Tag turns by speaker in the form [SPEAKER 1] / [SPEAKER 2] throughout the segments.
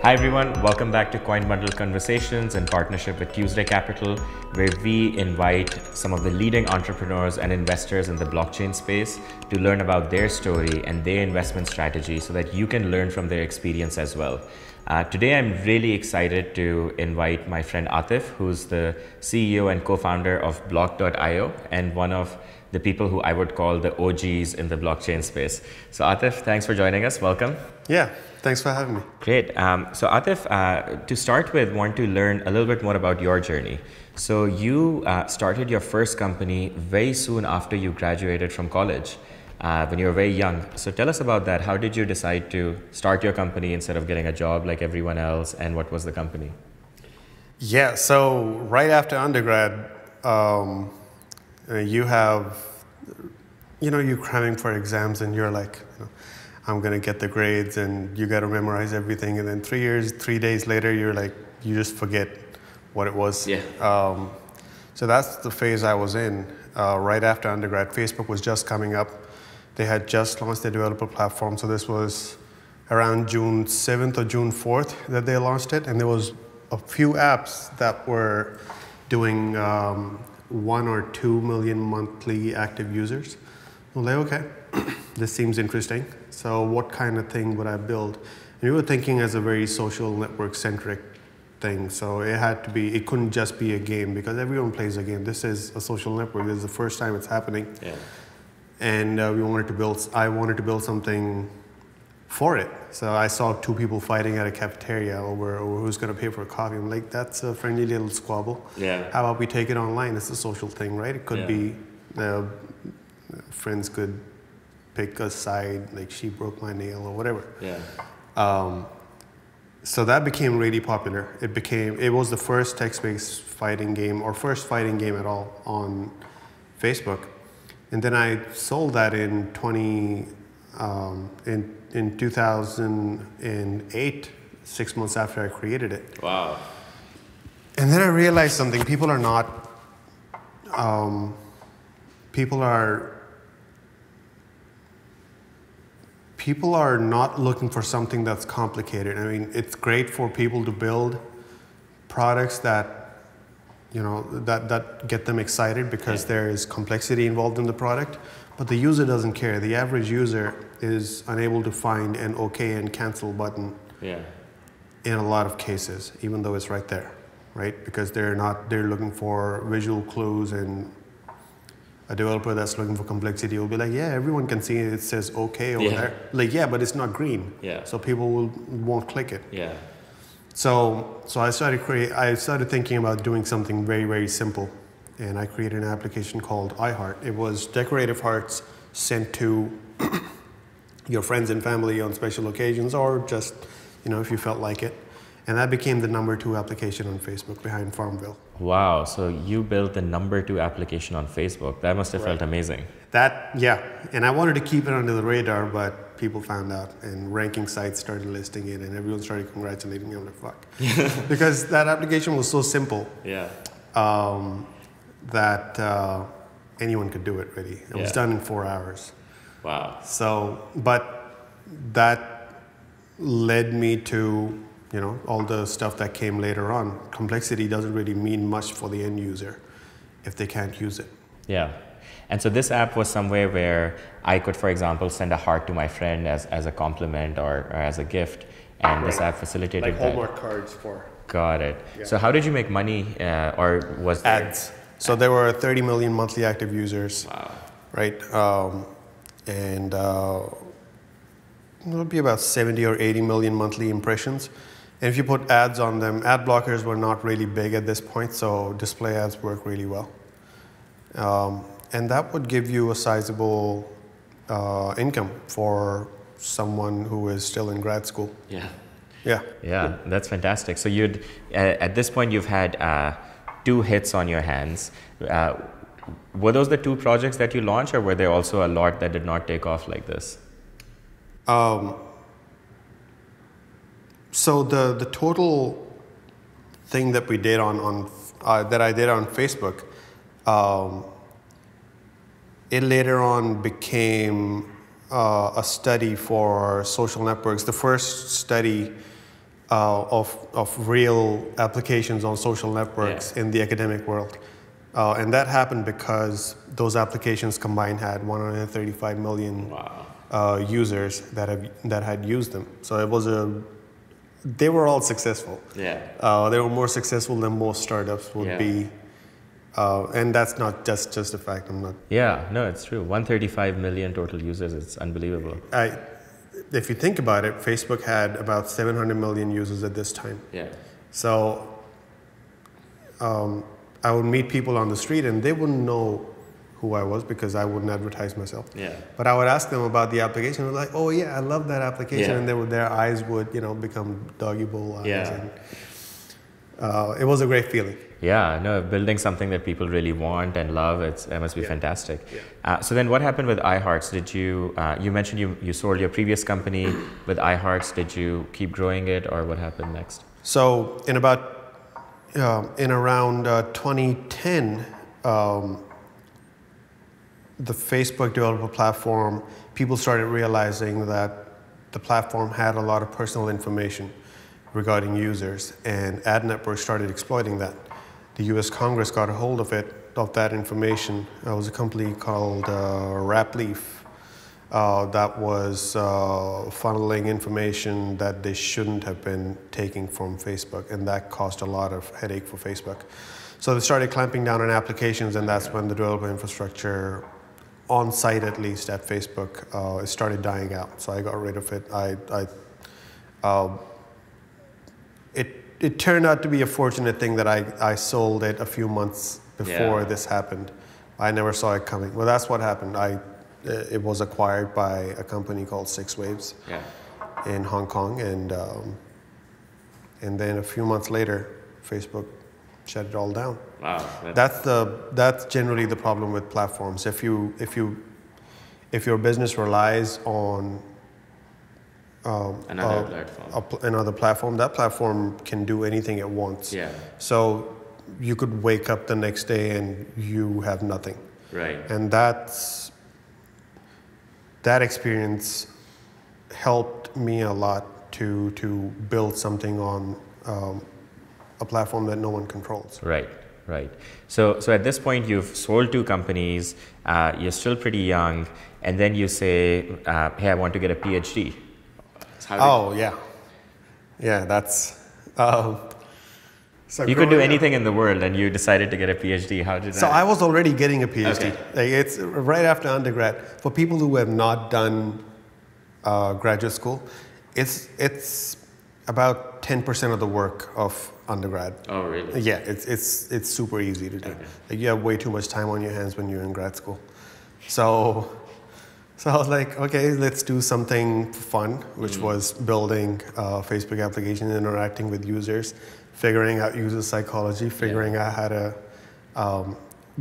[SPEAKER 1] Hi everyone, welcome back to Coin Bundle Conversations in partnership with Tuesday Capital, where we invite some of the leading entrepreneurs and investors in the blockchain space to learn about their story and their investment strategy so that you can learn from their experience as well. Today I'm really excited to invite my friend Atif, who's the CEO and co-founder of Block.io and one of the people who I would call the OGs in the blockchain space. So Atif, thanks for joining us. Welcome.
[SPEAKER 2] Yeah, thanks for having me.
[SPEAKER 1] Great. So Atif, to start with, want to learn a little bit more about your journey. So you started your first company very soon after you graduated from college, when you were very young. So tell us about that. How did you decide to start your company instead of getting a job like everyone else? And what was the company?
[SPEAKER 2] Yeah, so right after undergrad, you're cramming for exams and you're like, I'm going to get the grades and you got to memorize everything. And then 3 days later, you're like, you just forget what it was.
[SPEAKER 1] Yeah.
[SPEAKER 2] So that's the phase I was in. Right after undergrad, Facebook was just coming up. They had just launched their developer platform. So this was around June 7th or June 4th that they launched it. And there was a few apps that were doing 1 or 2 million monthly active users. I'm like, okay, this seems interesting. So what kind of thing would I build? And we were thinking as a very social network centric thing. So it couldn't just be a game because everyone plays a game. This is a social network. This is the first time it's happening.
[SPEAKER 1] Yeah.
[SPEAKER 2] And I wanted to build something for it. So I saw two people fighting at a cafeteria over who's going to pay for a coffee. I'm like, that's a friendly little squabble.
[SPEAKER 1] Yeah.
[SPEAKER 2] How about we take it online? It's a social thing, right? It could be friends could pick a side, like she broke my nail or whatever.
[SPEAKER 1] Yeah.
[SPEAKER 2] So that became really popular. It was the first text-based fighting game or first fighting game at all on Facebook. And then I sold that in 2008, 6 months after I created it.
[SPEAKER 1] Wow.
[SPEAKER 2] And then I realized something. People are not looking for something that's complicated. I mean, it's great for people to build products that get them excited because there is complexity involved in the product, but the user doesn't care. The average user is unable to find an OK and cancel button in a lot of cases, even though it's right there, right? Because they're looking for visual clues, and a developer that's looking for complexity will be like, yeah, everyone can see it says OK over there. Like, yeah, but it's not green.
[SPEAKER 1] Yeah.
[SPEAKER 2] So people won't click it.
[SPEAKER 1] Yeah.
[SPEAKER 2] So I started thinking about doing something very, very simple. And I created an application called iHeart. It was decorative hearts sent to your friends and family on special occasions or just, if you felt like it. And that became the #2 application on Facebook behind Farmville.
[SPEAKER 1] Wow. So you built the #2 application on Facebook. That must have felt amazing.
[SPEAKER 2] And I wanted to keep it under the radar, but people found out and ranking sites started listing it and everyone started congratulating me. I'm like, fuck. Because that application was so simple.
[SPEAKER 1] Yeah.
[SPEAKER 2] That anyone could do it really. It was done in 4 hours.
[SPEAKER 1] Wow.
[SPEAKER 2] So, but that led me to, all the stuff that came later on. Complexity doesn't really mean much for the end user if they can't use it.
[SPEAKER 1] Yeah. And so this app was somewhere where I could, for example, send a heart to my friend as a compliment or as a gift. And this app facilitated
[SPEAKER 2] like
[SPEAKER 1] that.
[SPEAKER 2] Hallmark cards for.
[SPEAKER 1] Got it.
[SPEAKER 2] Yeah.
[SPEAKER 1] So how did you make money or was there...
[SPEAKER 2] Ads. So there were 30 million monthly active users.
[SPEAKER 1] Wow.
[SPEAKER 2] Right? And it would be about 70 or 80 million monthly impressions. And if you put ads on them, ad blockers were not really big at this point, so display ads work really well. And that would give you a sizable income for someone who is still in grad school.
[SPEAKER 1] Yeah.
[SPEAKER 2] Yeah.
[SPEAKER 1] Yeah, that's fantastic. So at this point, you've had 2 hits on your hands. Were those the 2 projects that you launched, or were there also a lot that did not take off like this?
[SPEAKER 2] So the total thing that we did that I did on Facebook, it later on became a study for social networks. The first study of real applications on social networks in the academic world. And that happened because those applications combined had 135 million users that had used them. So it was they were all successful.
[SPEAKER 1] Yeah.
[SPEAKER 2] They were more successful than most startups would be. And that's not just a fact. I'm not.
[SPEAKER 1] Yeah, no, it's true. 135 million total users. It's unbelievable.
[SPEAKER 2] If you think about it, Facebook had about 700 million users at this time.
[SPEAKER 1] Yeah.
[SPEAKER 2] So I would meet people on the street and they wouldn't know who I was because I wouldn't advertise myself.
[SPEAKER 1] Yeah.
[SPEAKER 2] But I would ask them about the application. They're like, "Oh yeah, I love that application,"
[SPEAKER 1] Yeah.
[SPEAKER 2] and their eyes would become doggy bowl eyes.
[SPEAKER 1] Yeah.
[SPEAKER 2] And, it was a great feeling.
[SPEAKER 1] Yeah, no, building something that people really want and love, it must be fantastic. Yeah. So then what happened with iHearts? Did you, you mentioned you sold your previous company with iHearts. Did you keep growing it or what happened next?
[SPEAKER 2] So in around 2010, the Facebook developer platform, people started realizing that the platform had a lot of personal information regarding users, and ad networks started exploiting that. The U.S. Congress got a hold of that information. It was a company called Rapleaf that was funneling information that they shouldn't have been taking from Facebook, and that caused a lot of headache for Facebook. So they started clamping down on applications, and that's when the developer infrastructure, on site at least at Facebook, it started dying out. So I got rid of it. It turned out to be a fortunate thing that I sold it a few months before this happened. I never saw it coming. Well, that's what happened. It was acquired by a company called 6 Waves in Hong Kong, and then a few months later, Facebook shut it all down.
[SPEAKER 1] Wow.
[SPEAKER 2] That's generally the problem with platforms. If your business relies on another platform, that platform can do anything it wants.
[SPEAKER 1] Yeah.
[SPEAKER 2] So you could wake up the next day and you have nothing.
[SPEAKER 1] Right.
[SPEAKER 2] And that experience helped me a lot to build something on a platform that no one controls.
[SPEAKER 1] Right. Right. So at this point, you've sold 2 companies. You're still pretty young, and then you say, "Hey, I want to get a PhD."
[SPEAKER 2] That's. So
[SPEAKER 1] you could do anything in the world, and you decided to get a PhD. How did that?
[SPEAKER 2] So I was already getting a PhD.
[SPEAKER 1] Okay.
[SPEAKER 2] Like, it's right after undergrad. For people who have not done graduate school, it's about 10% of the work of undergrad.
[SPEAKER 1] Oh, really?
[SPEAKER 2] Yeah, it's super easy to do.
[SPEAKER 1] Okay.
[SPEAKER 2] Like, you have way too much time on your hands when you're in grad school. So I was like, okay, let's do something fun, which was building a Facebook application, interacting with users, figuring out user psychology, figuring out how to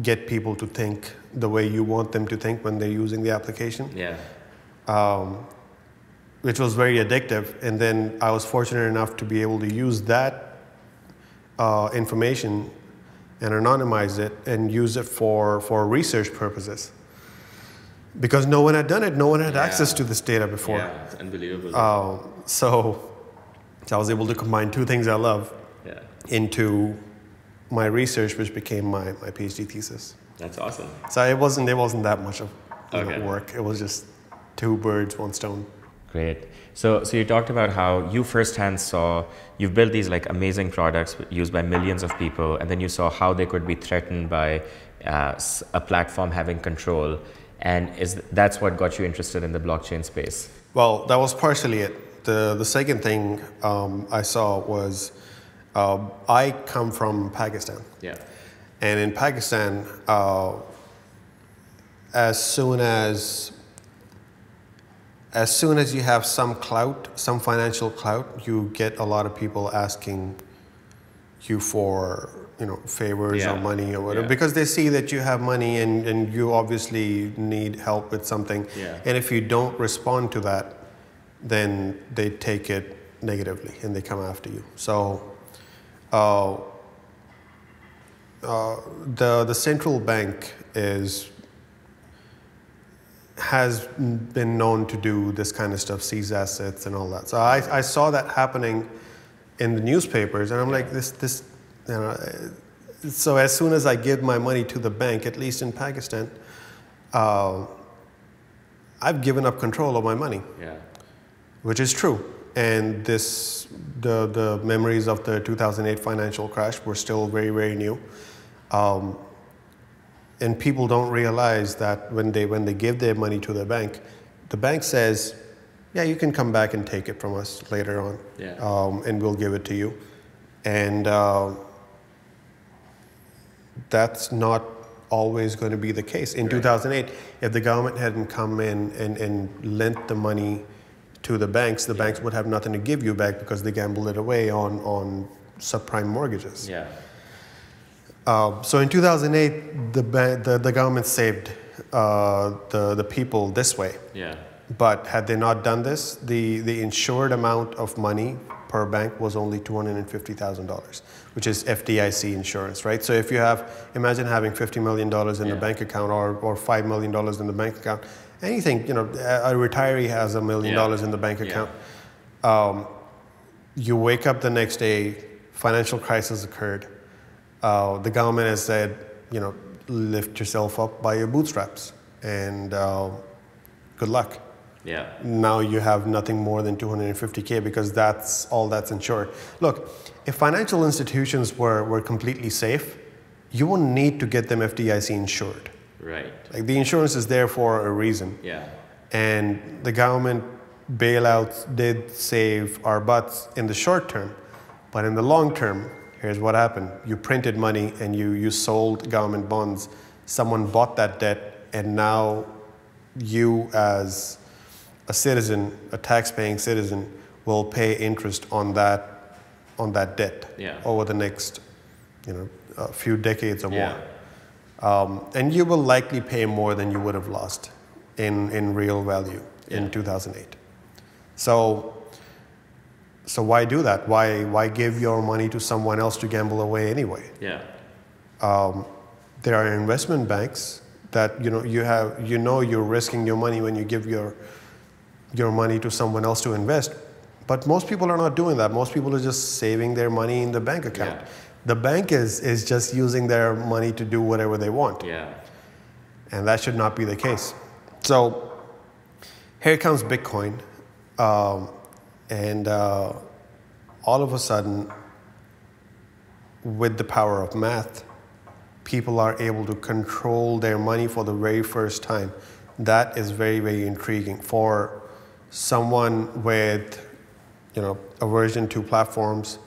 [SPEAKER 2] get people to think the way you want them to think when they're using the application.
[SPEAKER 1] Yeah.
[SPEAKER 2] Which was very addictive. And then I was fortunate enough to be able to use that information and anonymize it and use it for research purposes. Because no one had done it, no one had access to this data before.
[SPEAKER 1] Yeah, it's unbelievable.
[SPEAKER 2] So I was able to combine 2 things I love into my research, which became my PhD thesis.
[SPEAKER 1] That's awesome.
[SPEAKER 2] So it wasn't that much of work. It was just 2 birds, 1 stone.
[SPEAKER 1] Great. So you talked about how you firsthand saw, you've built these like amazing products used by millions of people, and then you saw how they could be threatened by a platform having control. And that's what got you interested in the blockchain space? Well,
[SPEAKER 2] that was partially it. The second thing I saw was, I come from Pakistan.
[SPEAKER 1] Yeah.
[SPEAKER 2] And in Pakistan, as soon as you have some clout, some financial clout, you get a lot of people asking you for favors or money or whatever, because they see that you have money and you obviously need help with something.
[SPEAKER 1] Yeah.
[SPEAKER 2] And if you don't respond to that, then they take it negatively and they come after you. So the central bank has been known to do this kind of stuff, seize assets and all that. So I saw that happening in the newspapers, and I'm like, this, you know. So as soon as I give my money to the bank, at least in Pakistan, I've given up control of my money, which is true. And the memories of the 2008 financial crash were still very, very new. And people don't realize that when they give their money to the bank says, yeah, you can come back and take it from us later on, and we'll give it to you. And that's not always going to be the case. In 2008, if the government hadn't come in and lent the money to the banks would have nothing to give you back because they gambled it away on subprime mortgages. So in 2008, the government saved the people this way. But had they not done this, the insured amount of money per bank was only $250,000, which is FDIC insurance, right? So if you imagine having $50 million in the bank account or $5 million in the bank account, anything, you know, a retiree has $1 million in the bank account. You wake up the next day, financial crisis occurred. The government has said, you know, lift yourself up by your bootstraps, and good luck. Now you have nothing more than $250K because that's all that's insured. Look, if financial institutions were completely safe, you wouldn't need to get them FDIC insured. Like, the insurance is there for a reason. And the government bailouts did save our butts in the short term, but in the long term, here's what happened. You printed money and you sold government bonds. Someone bought that debt, and now you as a citizen, a tax-paying citizen, will pay interest on that debt over the next, you know, a few decades or more. And you will likely pay more than you would have lost in real value in 2008. So why do that? Why give your money to someone else to gamble away anyway? There are investment banks that you're risking your money when you give your money to someone else to invest. But most people are not doing that. Most people are just saving their money in the bank account. The bank is just using their money to do whatever they want. And that should not be the case. So here comes Bitcoin. And all of a sudden, with the power of math, people are able to control their money for the very first time. That is very, very intriguing for someone with, you know, aversion to platforms,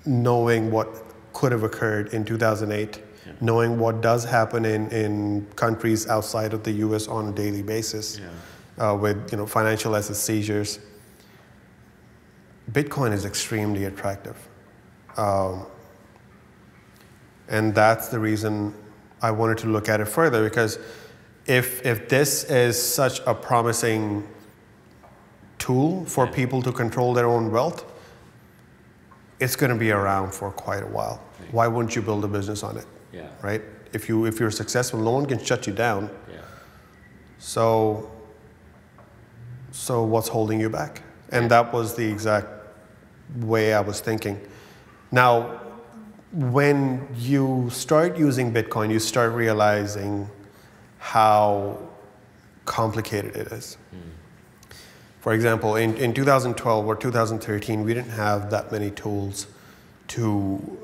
[SPEAKER 2] knowing what could have occurred in 2008, knowing what does happen in countries outside of the US on a daily basis, with, you know, financial asset seizures. Bitcoin is extremely attractive. And that's the reason I wanted to look at it further, because if this is such a promising tool for people to control their own wealth, it's going to be around for quite a while. Why wouldn't you build a business on it? Right? If you're successful, no one can shut you down. So what's holding you back? And that was the exact way I was thinking. Now, when you start using Bitcoin, you start realizing how complicated it is. For example, in 2012 or 2013, we didn't have that many tools to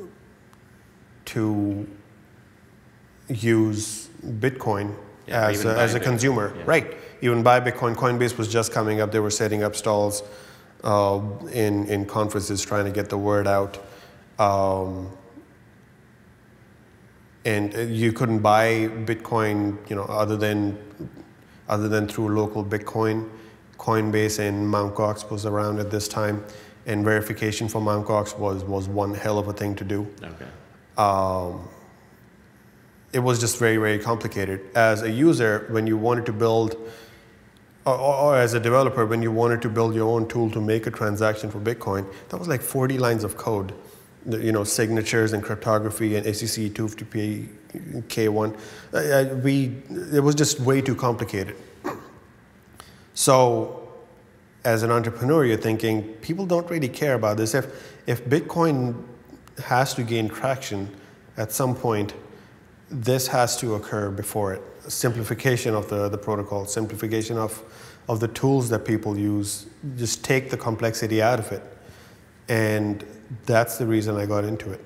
[SPEAKER 2] use Bitcoin as a consumer. Right. Even buy Bitcoin. Coinbase was just coming up. They were setting up stalls in conferences trying to get the word out. And you couldn't buy Bitcoin, you know, other than through local Bitcoin. Coinbase and Mt. Gox was around at this time, and verification for Mt. Gox was one hell of a thing to do. It was just very, very complicated. As a user, when you wanted to build, or as a developer, when you wanted to build your own tool to make a transaction for Bitcoin, that was like 40 lines of code. You know, signatures and cryptography and SEC 250P, K1. It was just way too complicated. So as an entrepreneur, you're thinking, people don't really care about this. If Bitcoin has to gain traction at some point, this has to occur before it. Simplification of the protocol, simplification of the tools that people use, just take the complexity out of it. And that's the reason I got into it.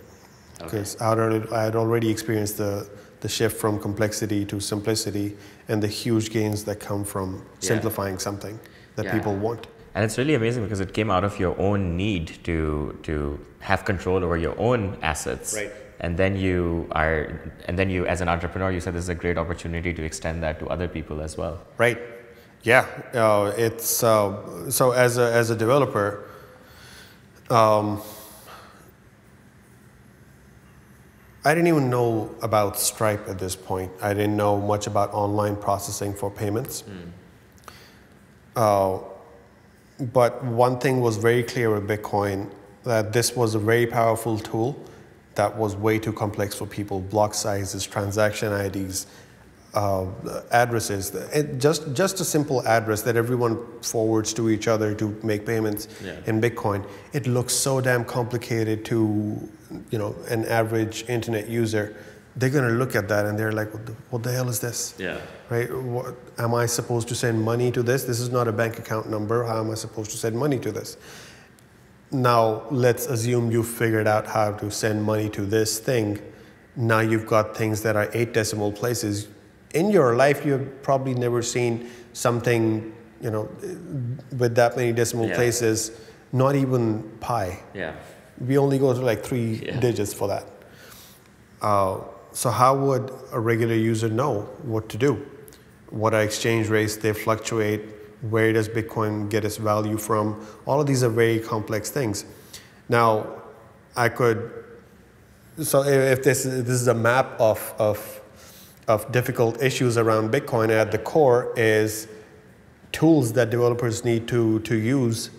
[SPEAKER 2] Because I had already experienced the shift from complexity to simplicity and the huge gains that come from simplifying something that people want.
[SPEAKER 1] And it's really amazing because it came out of your own need to have control over your own assets.
[SPEAKER 2] Right.
[SPEAKER 1] And then you, as an entrepreneur, you said this is a great opportunity to extend that to other people as well.
[SPEAKER 2] Right. Yeah. It's so as a developer, I didn't even know about Stripe at this point. I didn't know much about online processing for payments. But one thing was very clear with Bitcoin, that this was a very powerful tool that was way too complex for people. Block sizes, transaction IDs, addresses. Just a simple address that everyone forwards to each other to make payments in Bitcoin. It looks so damn complicated to an average internet user. They're going to look at that and they're like, what the hell is this?
[SPEAKER 1] Yeah.
[SPEAKER 2] Right? What, am I supposed to send money to this? This is not a bank account number. How am I supposed to send money to this? Now, let's assume you've figured out how to send money to this thing. Now you've got things that are 8 decimal places. In your life, you've probably never seen something, with that many decimal places, not even pi.
[SPEAKER 1] Yeah.
[SPEAKER 2] We only go to like 3 digits for that. So how would a regular user know what to do? What are exchange rates? They fluctuate. Where does Bitcoin get its value from? All of these are very complex things. Now, so if this is a map of difficult issues around Bitcoin, at the core is tools that developers need to use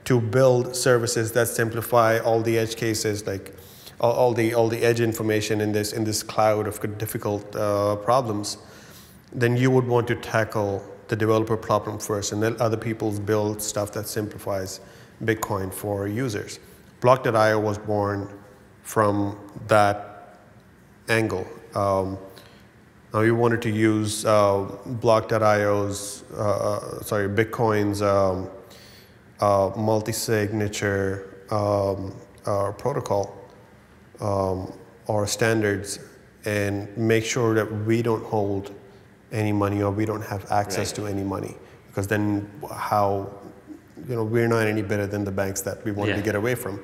[SPEAKER 2] to build services that simplify all the edge cases, like all the edge information in this cloud of difficult problems. Then you would want to tackle the developer problem first, and then other people build stuff that simplifies Bitcoin for users. Block.io was born from that angle. Now we wanted to use Bitcoin's multi-signature protocol or standards, and make sure that we don't hold any money or we don't have access to any money, because then we're not any better than the banks that we wanted to get away from.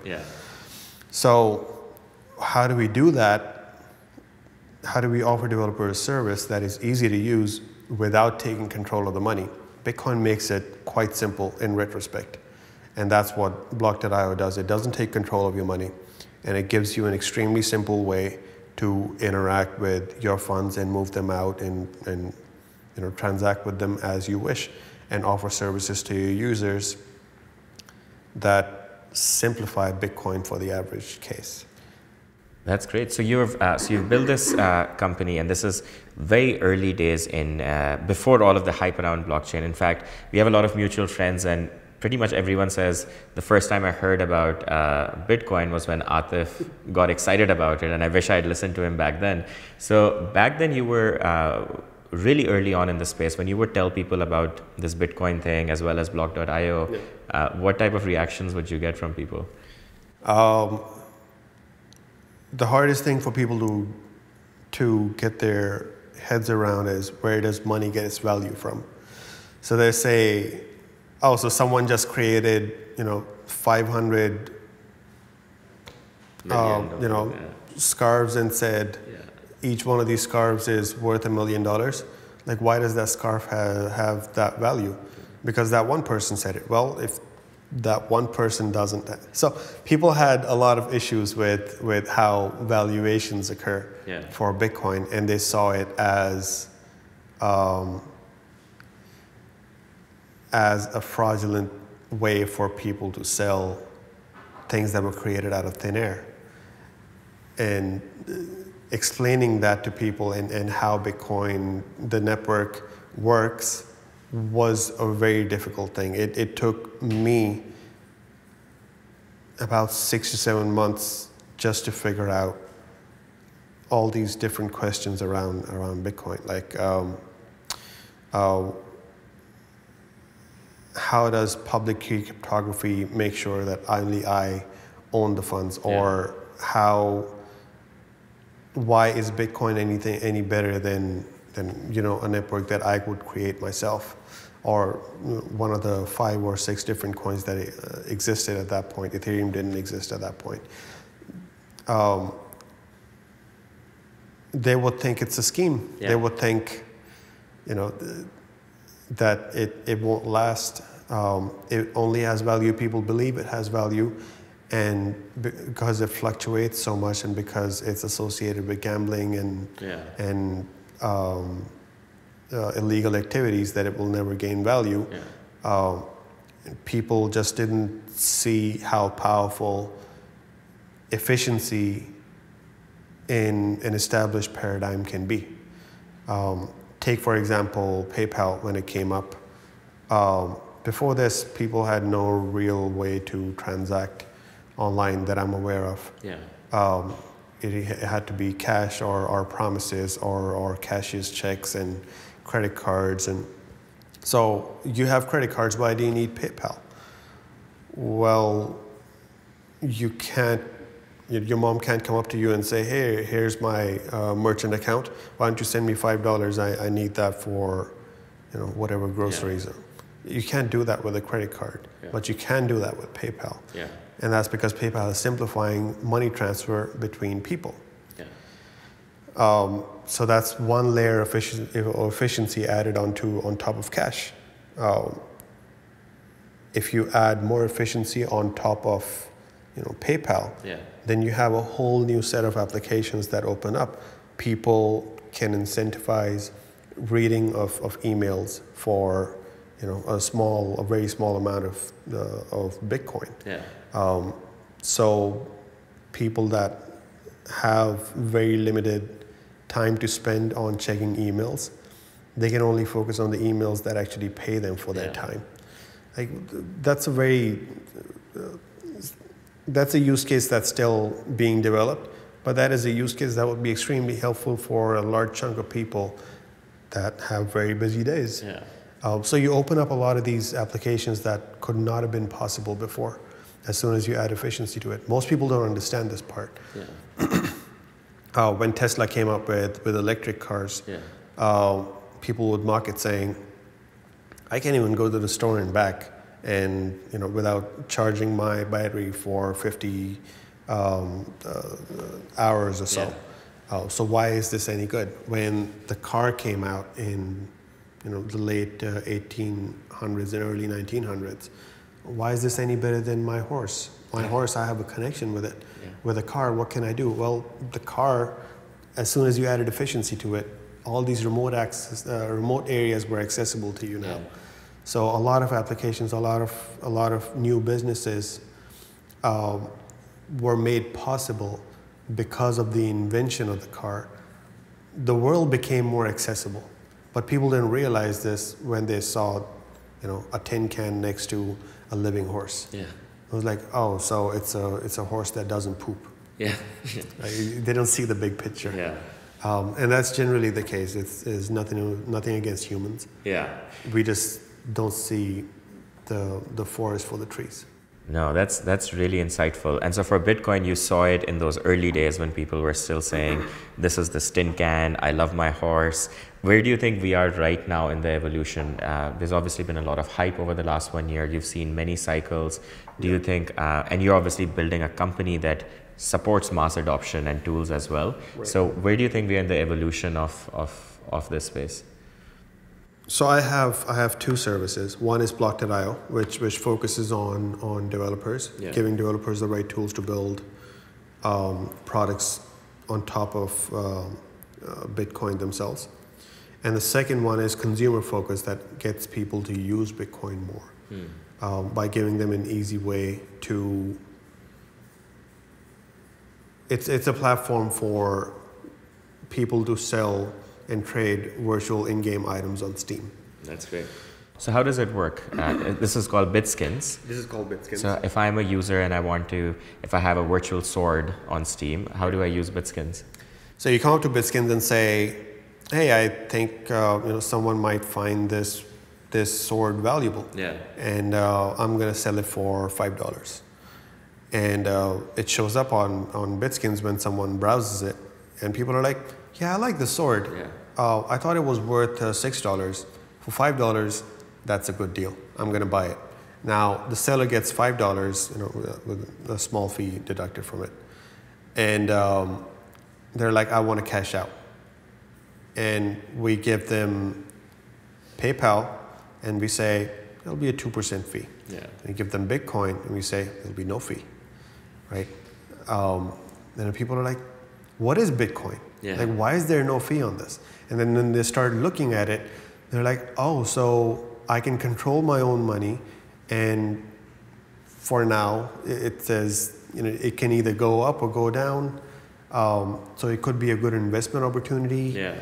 [SPEAKER 2] So how do we do that? How do we offer developers a service that is easy to use without taking control of the money? Bitcoin makes it quite simple in retrospect, and that's what Block.io does. It doesn't take control of your money, and it gives you an extremely simple way to interact with your funds and move them out and transact with them as you wish, and offer services to your users that simplify Bitcoin for the average case.
[SPEAKER 1] That's great. So you've built this company, and this is very early days before all of the hype around blockchain. In fact, we have a lot of mutual friends, and pretty much everyone says the first time I heard about Bitcoin was when Atif got excited about it, and I wish I'd listened to him back then. So back then you were really early on in the space. When you would tell people about this Bitcoin thing as well as Block.io, what type of reactions would you get from people?
[SPEAKER 2] The hardest thing for people to get their heads around is, where does money get its value from? So they say, oh, so someone just created 500 scarves and said each one of these scarves is worth $1 million. Like, why does that scarf have that value? Because that one person said it. Well, if that one person doesn't. So people had a lot of issues with how valuations occur for Bitcoin, and they saw it as a fraudulent way for people to sell things that were created out of thin air. And explaining that to people and how Bitcoin, the network, works, was a very difficult thing. It took me about 6 to 7 months just to figure out all these different questions around Bitcoin. Like, how does public key cryptography make sure that only I own the funds? Or why is Bitcoin any better than a network that I would create myself, or one of the 5 or 6 different coins that existed at that point? Ethereum didn't exist at that point. They would think it's a scheme. They would think, that it won't last. It only has value. People believe it has value, and because it fluctuates so much, and because it's associated with gambling and illegal activities, that it will never gain value. People just didn't see how powerful efficiency in an established paradigm can be. Take, for example, PayPal when it came up. Before this, people had no real way to transact online that I'm aware of. It had to be cash or promises or cashier's checks and credit cards. And so you have credit cards, why do you need PayPal? Well, you can't. Your mom can't come up to you and say, hey, here's my merchant account. Why don't you send me $5? I need that for, whatever groceries. You can't do that with a credit card, but you can do that with PayPal. And that's because PayPal is simplifying money transfer between people. So that's one layer of efficiency added on top of cash. If you add more efficiency on top of PayPal, then you have a whole new set of applications that open up. People can incentivize reading of emails for a very small amount of Bitcoin. So people that have very limited time to spend on checking emails, they can only focus on the emails that actually pay them for their time. Like, that's a use case that's still being developed, but that is a use case that would be extremely helpful for a large chunk of people that have very busy days. So you open up a lot of these applications that could not have been possible before, as soon as you add efficiency to it. Most people don't understand this part. When Tesla came up with electric cars, people would mock it, saying, I can't even go to the store and back and without charging my battery for 50 hours or so. So why is this any good? When the car came out in the late 1800s and early 1900s, why is this any better than my horse? My horse, I have a connection with it. With a car, what can I do? Well, the car, as soon as you added efficiency to it, all these remote areas were accessible to you now. So a lot of applications, a lot of new businesses were made possible because of the invention of the car. The world became more accessible, but people didn't realize this when they saw, a tin can next to a living horse. It was like, oh, so it's a horse that doesn't poop. They don't see the big picture. And that's generally the case. It's nothing against humans. We just don't see the forest for the trees.
[SPEAKER 1] No, that's really insightful. And so for Bitcoin, you saw it in those early days when people were still saying, this is the tin can, I love my horse. Where do you think we are right now in the evolution? There's obviously been a lot of hype over the last 1 year. You've seen many cycles. Do you think, and you're obviously building a company that supports mass adoption and tools as well. So where do you think we are in the evolution of this space?
[SPEAKER 2] So I have 2 services. One is Block.io, which focuses on developers, giving developers the right tools to build products on top of Bitcoin themselves. And the second one is consumer focused, that gets people to use Bitcoin more by giving them an easy way to. It's a platform for people to sell and trade virtual in-game items on Steam.
[SPEAKER 1] That's great. So how does it work? This is called BitSkins.
[SPEAKER 2] This is called BitSkins.
[SPEAKER 1] So if I'm a user and if I have a virtual sword on Steam, how do I use BitSkins?
[SPEAKER 2] So you come up to BitSkins and say, hey, I think someone might find this sword valuable.
[SPEAKER 1] Yeah.
[SPEAKER 2] And I'm going to sell it for $5. And it shows up on BitSkins when someone browses it. And people are like, yeah, I like the sword.
[SPEAKER 1] Yeah.
[SPEAKER 2] I thought it was worth $6. For $5, that's a good deal. I'm going to buy it. Now, the seller gets $5, with a small fee deducted from it. And they're like, I want to cash out. And we give them PayPal, and we say, it'll be a 2% fee.
[SPEAKER 1] Yeah.
[SPEAKER 2] We give them Bitcoin, and we say, there'll be no fee, right? Then people are like, what is Bitcoin?
[SPEAKER 1] Yeah.
[SPEAKER 2] Like, why is there no fee on this? And then when they start looking at it, they're like, oh, so I can control my own money, and for now, it says, it can either go up or go down. So it could be a good investment opportunity.
[SPEAKER 1] Yeah.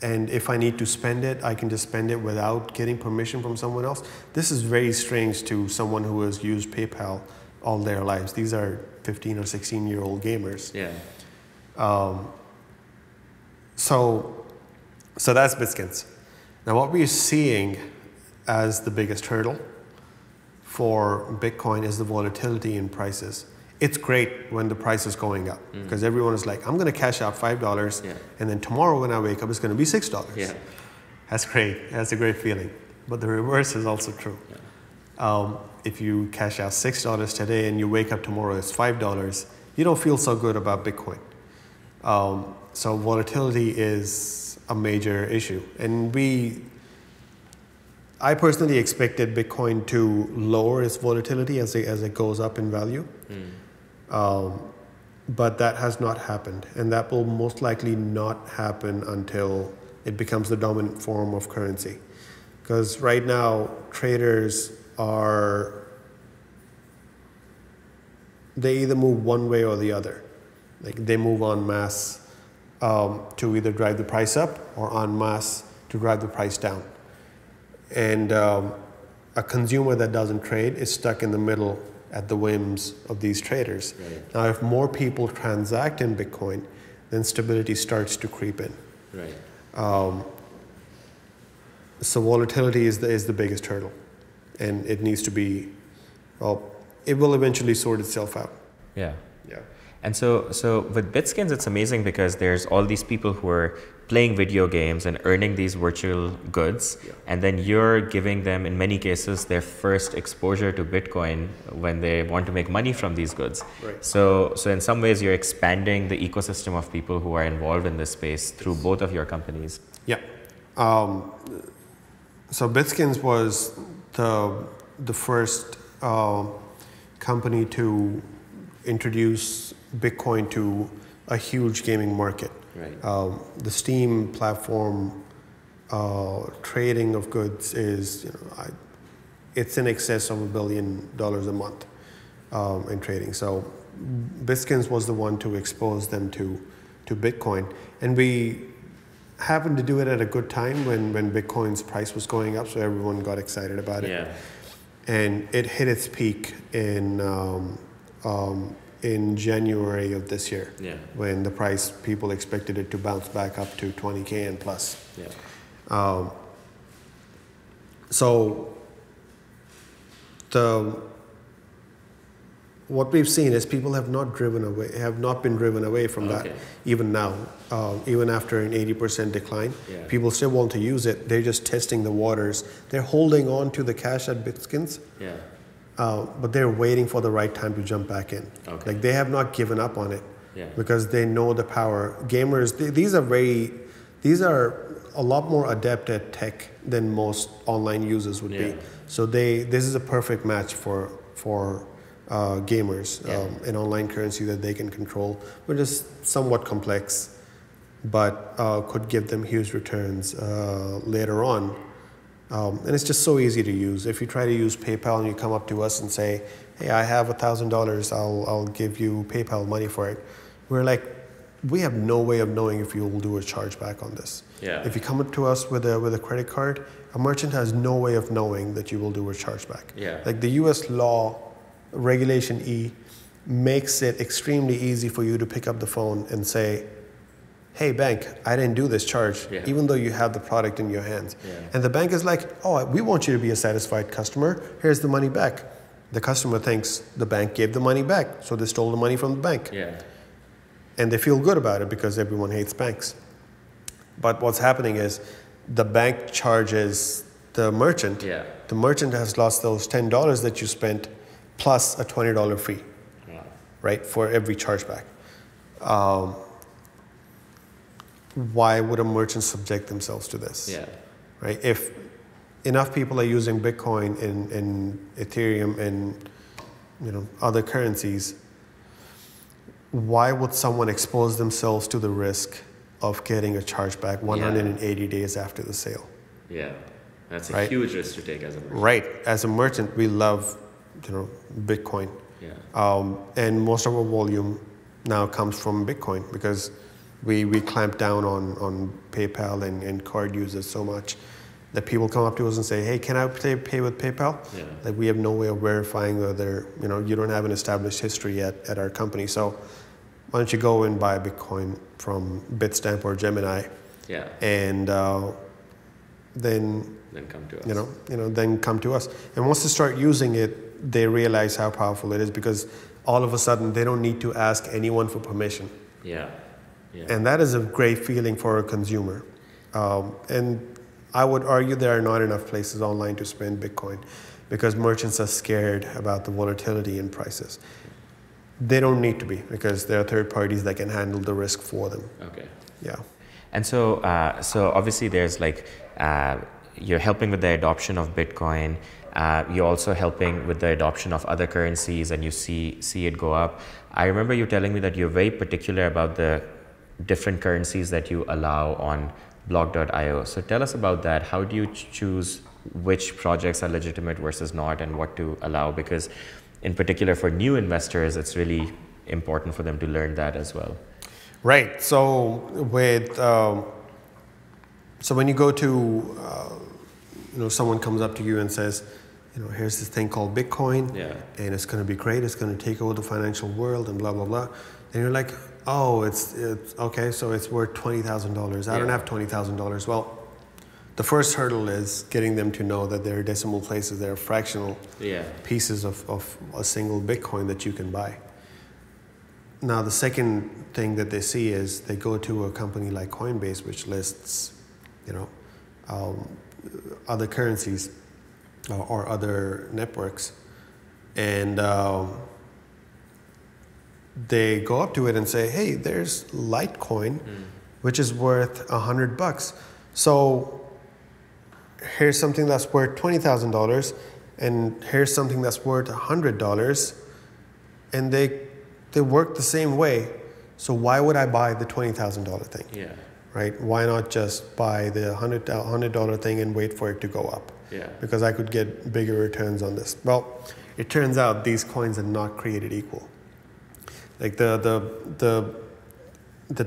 [SPEAKER 2] And if I need to spend it, I can just spend it without getting permission from someone else. This is very strange to someone who has used PayPal all their lives. These are 15 or 16-year-old gamers.
[SPEAKER 1] Yeah.
[SPEAKER 2] So that's BitSkins. Now what we're seeing as the biggest hurdle for Bitcoin is the volatility in prices. It's great when the price is going up because everyone is like, I'm going to cash out $5 and then tomorrow when I wake up, it's going to be $6.
[SPEAKER 1] Yeah.
[SPEAKER 2] That's great. That's a great feeling. But the reverse is also true. Yeah. If you cash out $6 today and you wake up tomorrow, it's $5, you don't feel so good about Bitcoin. So volatility is a major issue. And I personally expected Bitcoin to lower its volatility as it goes up in value. But that has not happened. And that will most likely not happen until it becomes the dominant form of currency. Because right now, traders they either move one way or the other. Like they move en masse to either drive the price up or en masse to drive the price down. And a consumer that doesn't trade is stuck in the middle at the whims of these traders. Right. Now, if more people transact in Bitcoin, then stability starts to creep in.
[SPEAKER 1] Right.
[SPEAKER 2] So volatility is the biggest hurdle, and it needs to be. Well, it will eventually sort itself out.
[SPEAKER 1] Yeah.
[SPEAKER 2] Yeah.
[SPEAKER 1] And so with BitSkins, it's amazing because there's all these people who are playing video games and earning these virtual goods, and then you're giving them, in many cases, their first exposure to Bitcoin when they want to make money from these goods.
[SPEAKER 2] Right.
[SPEAKER 1] So in some ways, you're expanding the ecosystem of people who are involved in this space through both of your companies.
[SPEAKER 2] Yeah. So BitSkins was the first company to introduce Bitcoin to a huge gaming market.
[SPEAKER 1] Right.
[SPEAKER 2] The Steam platform trading of goods is, it's in excess of $1 billion a month in trading. So BitSkins was the one to expose them to Bitcoin, and we happened to do it at a good time when Bitcoin's price was going up, so everyone got excited about it.
[SPEAKER 1] Yeah.
[SPEAKER 2] And it hit its peak in January of this year, when the price, people expected it to bounce back up to 20K and plus.
[SPEAKER 1] Yeah.
[SPEAKER 2] So what we've seen is people have not been driven away from that, even now, even after an 80% decline.
[SPEAKER 1] Yeah.
[SPEAKER 2] People still want to use it. They're just testing the waters. They're holding on to the cash at BitSkins. Yeah. But they're waiting for the right time to jump back in.
[SPEAKER 1] Okay.
[SPEAKER 2] Like they have not given up on it, because they know the power. Gamers, these are a lot more adept at tech than most online users would be. So this is a perfect match for gamers, an online currency that they can control, which is somewhat complex, but could give them huge returns later on. And it's just so easy to use. If you try to use PayPal and you come up to us and say, hey, I have $1,000, I'll give you PayPal money for it. We're like, we have no way of knowing if you will do a chargeback on this.
[SPEAKER 1] Yeah.
[SPEAKER 2] If you come up to us with a credit card, a merchant has no way of knowing that you will do a chargeback.
[SPEAKER 1] Yeah.
[SPEAKER 2] Like the US law, Regulation E, makes it extremely easy for you to pick up the phone and say, hey bank, I didn't do this charge, even though you have the product in your hands.
[SPEAKER 1] Yeah.
[SPEAKER 2] And the bank is like, oh, we want you to be a satisfied customer, here's the money back. The customer thinks the bank gave the money back, so they stole the money from the bank.
[SPEAKER 1] Yeah.
[SPEAKER 2] And they feel good about it because everyone hates banks. But what's happening is the bank charges the merchant.
[SPEAKER 1] Yeah.
[SPEAKER 2] The merchant has lost those $10 that you spent plus a $20 fee, right, for every chargeback. Why would a merchant subject themselves to this?
[SPEAKER 1] Yeah.
[SPEAKER 2] Right? If enough people are using Bitcoin and Ethereum and other currencies, why would someone expose themselves to the risk of getting a chargeback 180 days after the sale?
[SPEAKER 1] Yeah, that's a huge risk to take as a merchant.
[SPEAKER 2] Right. As a merchant, we love Bitcoin.
[SPEAKER 1] Yeah.
[SPEAKER 2] And most of our volume now comes from Bitcoin because we clamp down on PayPal and card users so much that people come up to us and say, hey, can I pay with PayPal?
[SPEAKER 1] Yeah.
[SPEAKER 2] Like we have no way of verifying whether, you don't have an established history yet at our company. So why don't you go and buy Bitcoin from Bitstamp or Gemini?
[SPEAKER 1] Yeah.
[SPEAKER 2] And then
[SPEAKER 1] come to us.
[SPEAKER 2] Then come to us. And once they start using it, they realize how powerful it is because all of a sudden they don't need to ask anyone for permission.
[SPEAKER 1] Yeah. Yeah.
[SPEAKER 2] And that is a great feeling for a consumer. And I would argue there are not enough places online to spend Bitcoin because merchants are scared about the volatility in prices. They don't need to be because there are third parties that can handle the risk for them.
[SPEAKER 1] Okay.
[SPEAKER 2] Yeah.
[SPEAKER 1] And so obviously there's you're helping with the adoption of Bitcoin. You're also helping with the adoption of other currencies, and you see it go up. I remember you telling me that you're very particular about the different currencies that you allow on block.io. So tell us about that. How do you choose which projects are legitimate versus not and what to allow? Because in particular for new investors, it's really important for them to learn that as well.
[SPEAKER 2] Right. So when you go to, someone comes up to you and says, here's this thing called Bitcoin, and it's going to be great. It's going to take over the financial world and blah, blah, blah. And you're like, oh, it's okay, so it's worth $20,000. I don't have $20,000. Well, the first hurdle is getting them to know that there are decimal places, there are fractional pieces of a single Bitcoin that you can buy. Now, the second thing that they see is they go to a company like Coinbase, which lists, other currencies or other networks, and they go up to it and say, hey, there's Litecoin, which is worth $100. So here's something that's worth $20,000, and here's something that's worth $100, and they work the same way. So why would I buy the $20,000 thing?
[SPEAKER 1] Yeah.
[SPEAKER 2] Right? Why not just buy the $100 thing and wait for it to go up?
[SPEAKER 1] Yeah.
[SPEAKER 2] Because I could get bigger returns on this. Well, it turns out these coins are not created equal. Like the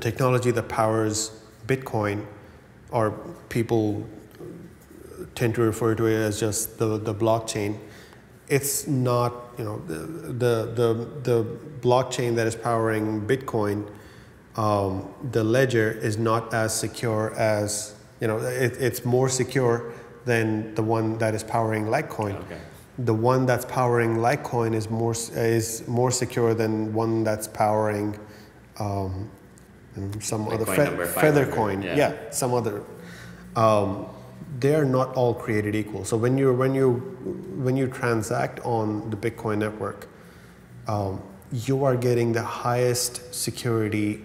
[SPEAKER 2] technology that powers Bitcoin, or people tend to refer to it as just the blockchain. It's not, the blockchain that is powering Bitcoin, the ledger is not as secure as, it's more secure than the one that is powering Litecoin.
[SPEAKER 1] Okay.
[SPEAKER 2] The one that's powering Litecoin is more secure than one that's powering some other feather coin. Yeah, some other. They are not all created equal. So when you transact on the Bitcoin network, you are getting the highest security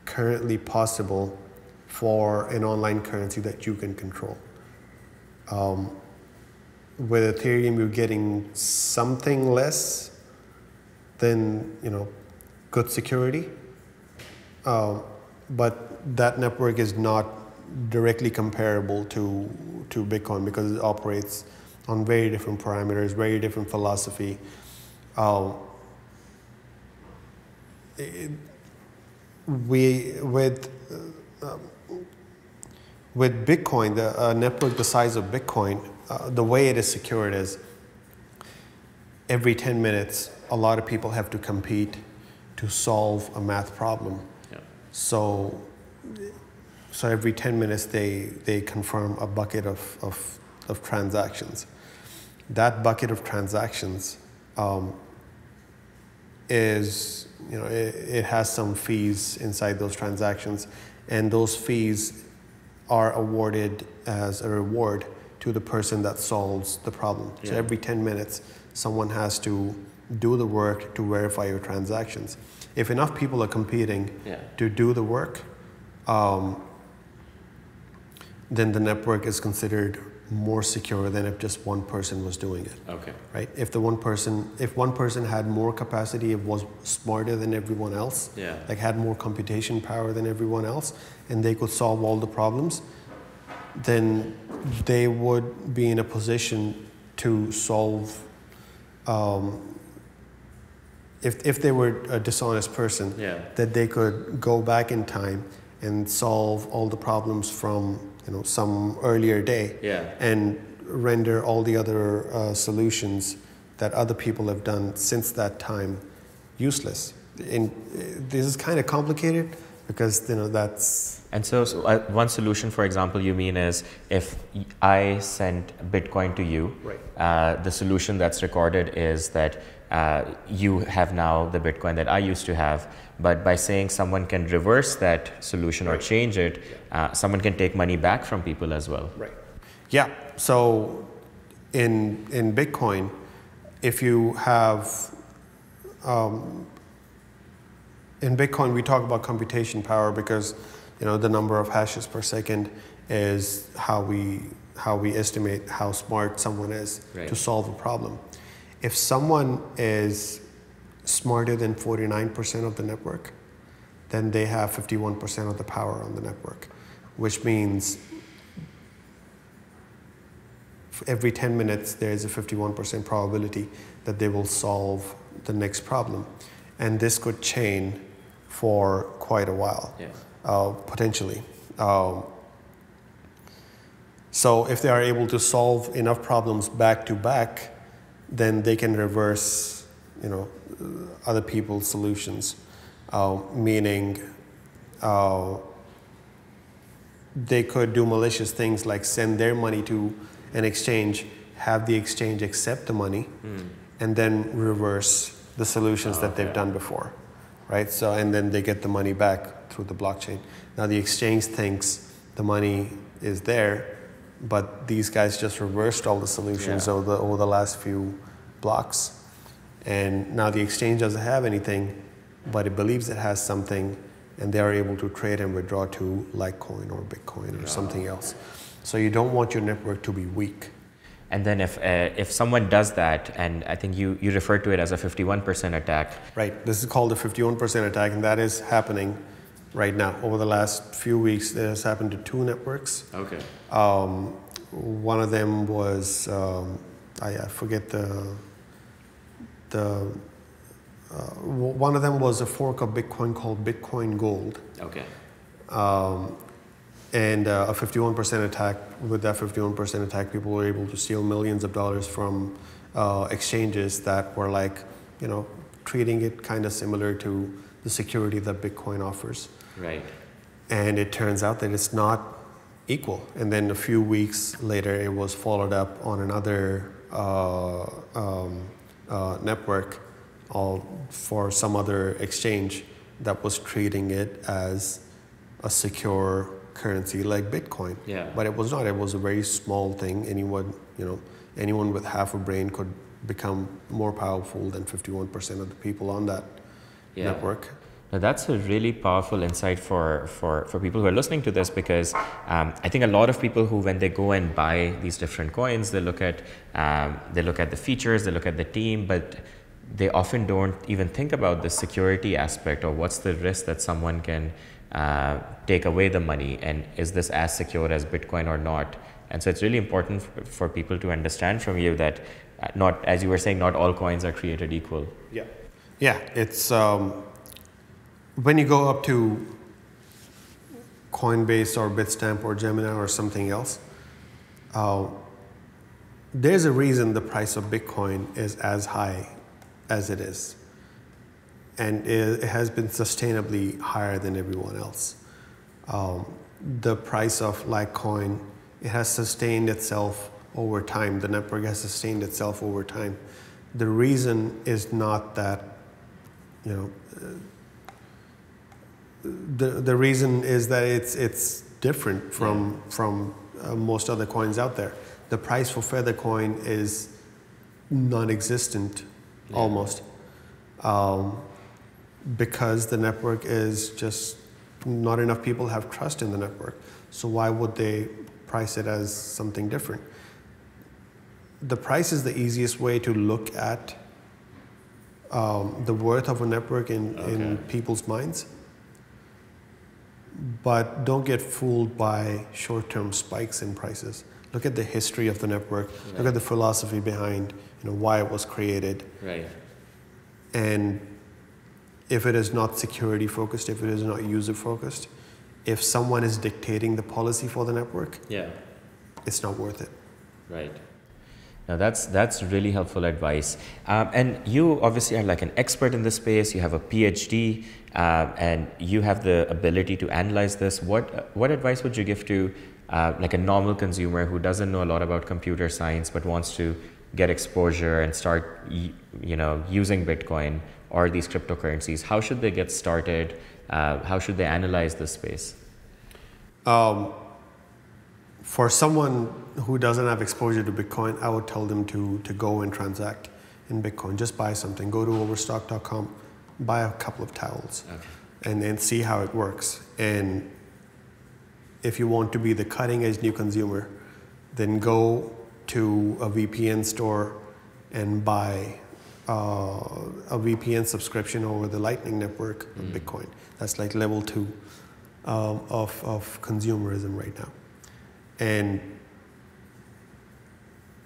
[SPEAKER 2] currently possible for an online currency that you can control. With Ethereum, you're getting something less than good security, but that network is not directly comparable to Bitcoin because it operates on very different parameters, very different philosophy. we with Bitcoin, the network the size of Bitcoin, the way it is secured is every 10 minutes, a lot of people have to compete to solve a math problem.
[SPEAKER 1] Yeah.
[SPEAKER 2] So every 10 minutes, they confirm a bucket of transactions. That bucket of transactions is, it has some fees inside those transactions, and those fees are awarded as a reward to the person that solves the problem. Yeah. So every 10 minutes, someone has to do the work to verify your transactions. If enough people are competing to do the work, then the network is considered more secure than if just one person was doing it.
[SPEAKER 1] Okay.
[SPEAKER 2] Right? If one person had more capacity, it was smarter than everyone else, like had more computation power than everyone else, and they could solve all the problems, then they would be in a position to solve. If they were a dishonest person, that they could go back in time and solve all the problems from some earlier day, and render all the other solutions that other people have done since that time useless. And this is kind of complicated because that's.
[SPEAKER 1] And so one solution, for example, you mean is if I send Bitcoin to you, the solution that's recorded is that you have now the Bitcoin that I used to have, but by saying someone can reverse that solution or change it, someone can take money back from people as well.
[SPEAKER 2] Right. Yeah. So in Bitcoin, if you have in Bitcoin, we talk about computation power because the number of hashes per second is how we estimate how smart someone is to solve a problem. If someone is smarter than 49% of the network, then they have 51% of the power on the network, which means every 10 minutes there is a 51% probability that they will solve the next problem. And this could chain for quite a while, potentially. So if they are able to solve enough problems back to back, then they can reverse, other people's solutions, meaning they could do malicious things like send their money to an exchange, have the exchange accept the money, and then reverse the solutions that they've done before, right? So, and then they get the money back through the blockchain. Now the exchange thinks the money is there, but these guys just reversed all the solutions over the last few blocks. And now the exchange doesn't have anything, but it believes it has something, and they are able to trade and withdraw to Litecoin or Bitcoin or something else. So you don't want your network to be weak.
[SPEAKER 1] And then if someone does that, and I think you refer to it as a 51% attack.
[SPEAKER 2] Right, this is called a 51% attack, and that is happening right now. Over the last few weeks, it has happened to 2 networks.
[SPEAKER 1] Okay.
[SPEAKER 2] One of them was, I forget one of them was a fork of Bitcoin called Bitcoin Gold.
[SPEAKER 1] Okay.
[SPEAKER 2] And a 51% attack. With that 51% attack, people were able to steal millions of dollars from exchanges that were treating it kind of similar to the security that Bitcoin offers.
[SPEAKER 1] Right.
[SPEAKER 2] And it turns out that it's not equal. And then a few weeks later, it was followed up on another network for some other exchange that was treating it as a secure currency like Bitcoin. But it was not. It was a very small thing. Anyone with half a brain could become more powerful than 51% of the people on that network.
[SPEAKER 1] Now that's a really powerful insight for people who are listening to this, because I think a lot of people who, when they go and buy these different coins, they look at the features, they look at the team, but they often don't even think about the security aspect, or what's the risk that someone can take away the money, and is this as secure as Bitcoin or not? And so it's really important for people to understand from you that not, as you were saying, not all coins are created equal.
[SPEAKER 2] Yeah, it's when you go up to Coinbase or Bitstamp or Gemini or something else, there's a reason the price of Bitcoin is as high as it is. And it has been sustainably higher than everyone else. The price of Litecoin, it has sustained itself over time. The network has sustained itself over time. The reason is not that, the reason is that it's different from most other coins out there. The price for Feathercoin is non-existent, almost, because the network is just not enough people have trust in the network. So why would they price it as something different? The price is the easiest way to look at the worth of a network in people's minds. But don't get fooled by short-term spikes in prices. Look at the history of the network. Right. Look at the philosophy behind why it was created.
[SPEAKER 1] Right.
[SPEAKER 2] And if it is not security focused, if it is not user focused, if someone is dictating the policy for the network, it's not worth it.
[SPEAKER 1] Right. Now that's really helpful advice. And you obviously are like an expert in this space. You have a PhD, and you have the ability to analyze this. What advice would you give to like a normal consumer who doesn't know a lot about computer science but wants to get exposure and start using Bitcoin or these cryptocurrencies? How should they get started? How should they analyze this space?
[SPEAKER 2] For someone who doesn't have exposure to Bitcoin, I would tell them to go and transact in Bitcoin. Just buy something. Go to overstock.com, buy a couple of towels, and then see how it works. And if you want to be the cutting edge new consumer, then go to a VPN store and buy a VPN subscription over the Lightning Network of Bitcoin. That's like level 2 of consumerism right now. And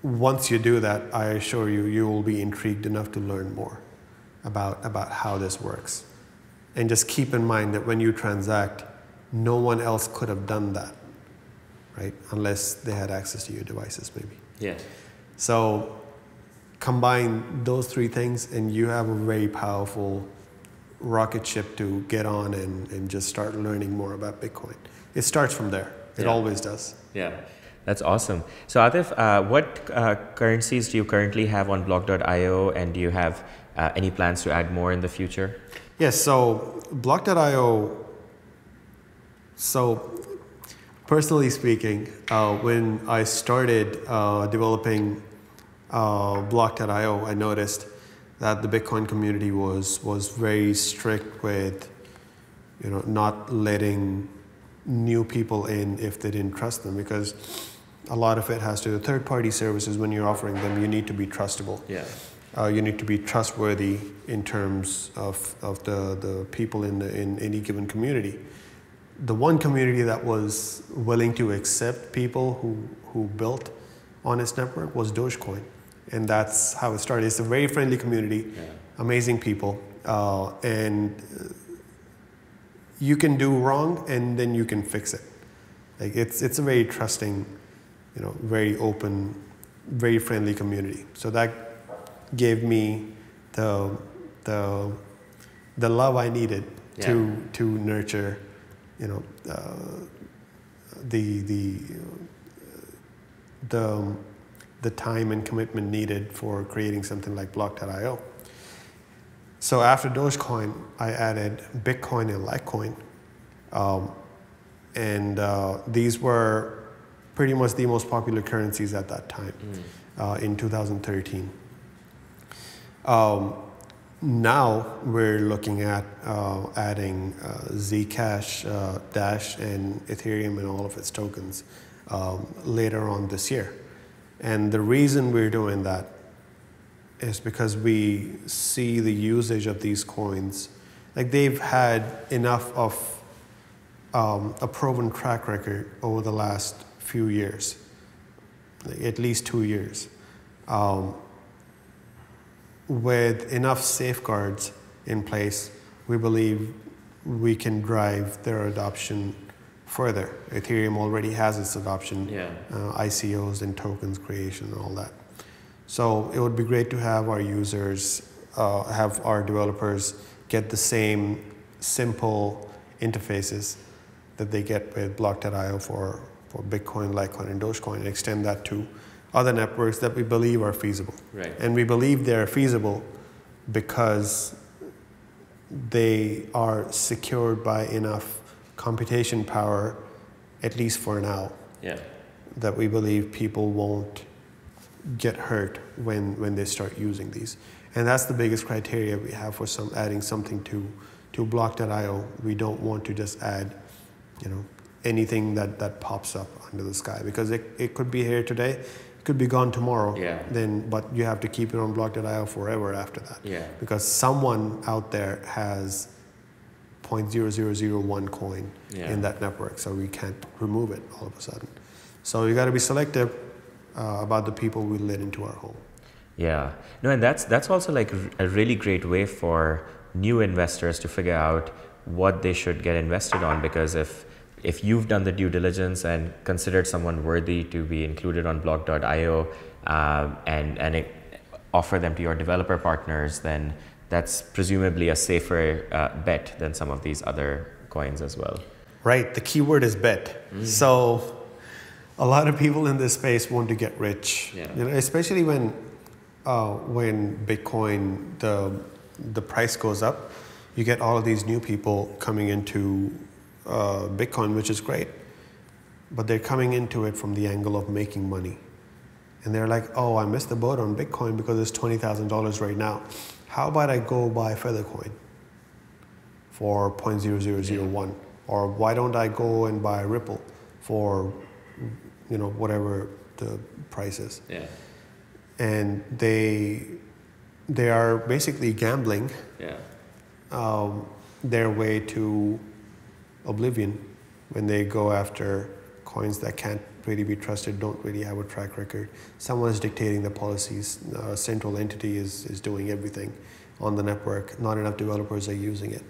[SPEAKER 2] once you do that, I assure you, you will be intrigued enough to learn more about how this works. And just keep in mind that when you transact, no one else could have done that, right? Unless they had access to your devices, maybe.
[SPEAKER 1] Yeah.
[SPEAKER 2] So combine those 3 things and you have a very powerful rocket ship to get on and just start learning more about Bitcoin. It starts from there. It always does.
[SPEAKER 1] Yeah, that's awesome. So Atif, what currencies do you currently have on block.io, and do you have any plans to add more in the future?
[SPEAKER 2] Yes, so block.io, so personally speaking, when I started developing block.io, I noticed that the Bitcoin community was very strict with not letting new people in if they didn't trust them, because a lot of it has to do with third-party services. When you're offering them, you need to be trustable.
[SPEAKER 1] Yeah.
[SPEAKER 2] You need to be trustworthy in terms of the people in any given community. The one community that was willing to accept people who built on its network was Dogecoin, and that's how it started. It's a very friendly community, amazing people, and you can do wrong and then you can fix it. Like it's a very trusting, very open, very friendly community. So that gave me the love I needed to nurture, the time and commitment needed for creating something like block.io. So after Dogecoin, I added Bitcoin and Litecoin. These were pretty much the most popular currencies at that time in 2013. Now we're looking at adding Zcash, Dash, and Ethereum and all of its tokens later on this year. And the reason we're doing that is because we see the usage of these coins. Like, they've had enough of a proven track record over the last few years, like at least 2 years, with enough safeguards in place. We believe we can drive their adoption further. Ethereum already has its adoption, ICOs and tokens creation and all that. So it would be great to have our users, have our developers get the same simple interfaces that they get with Block.io for Bitcoin, Litecoin, and Dogecoin, and extend that to other networks that we believe are feasible.
[SPEAKER 1] Right.
[SPEAKER 2] And we believe they're feasible because they are secured by enough computation power, at least for now, that we believe people won't get hurt when they start using these. And that's the biggest criteria we have for adding something to Block.io. We don't want to just add, anything that pops up under the sky, because it could be here today, it could be gone tomorrow. But you have to keep it on Block.io forever after that. Because someone out there has 0.0001 coin in that network, so we can't remove it all of a sudden. So you got to be selective about the people we let into our home.
[SPEAKER 1] Yeah, no, and that's also like a really great way for new investors to figure out what they should get invested on, because if you've done the due diligence and considered someone worthy to be included on Block.io and offer them to your developer partners, then that's presumably a safer bet than some of these other coins as well.
[SPEAKER 2] Right, the keyword is bet. So a lot of people in this space want to get rich, especially when Bitcoin, the price goes up, you get all of these new people coming into Bitcoin, which is great, but they're coming into it from the angle of making money. And they're like, oh, I missed the boat on Bitcoin because it's $20,000 right now. How about I go buy Feathercoin for 0.0001? Or why don't I go and buy Ripple for, whatever the price is? And they are basically gambling their way to oblivion when they go after coins that can't really be trusted, don't really have a track record. Someone is dictating the policies. A central entity is doing everything on the network. Not enough developers are using it.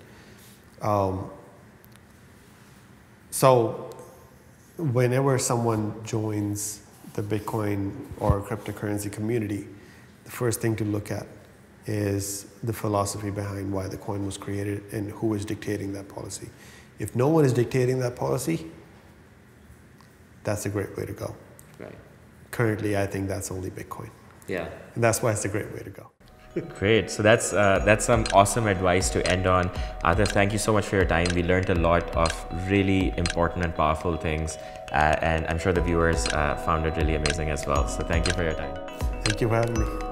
[SPEAKER 2] So whenever someone joins the Bitcoin or cryptocurrency community, the first thing to look at is the philosophy behind why the coin was created and who is dictating that policy. If no one is dictating that policy, that's a great way to go.
[SPEAKER 1] Right.
[SPEAKER 2] Currently, I think that's only Bitcoin.
[SPEAKER 1] Yeah.
[SPEAKER 2] And that's why it's a great way to go.
[SPEAKER 1] Great. So that's some awesome advice to end on. Atif, thank you so much for your time. We learned a lot of really important and powerful things, and I'm sure the viewers found it really amazing as well. So thank you for your time.
[SPEAKER 2] Thank you for having me.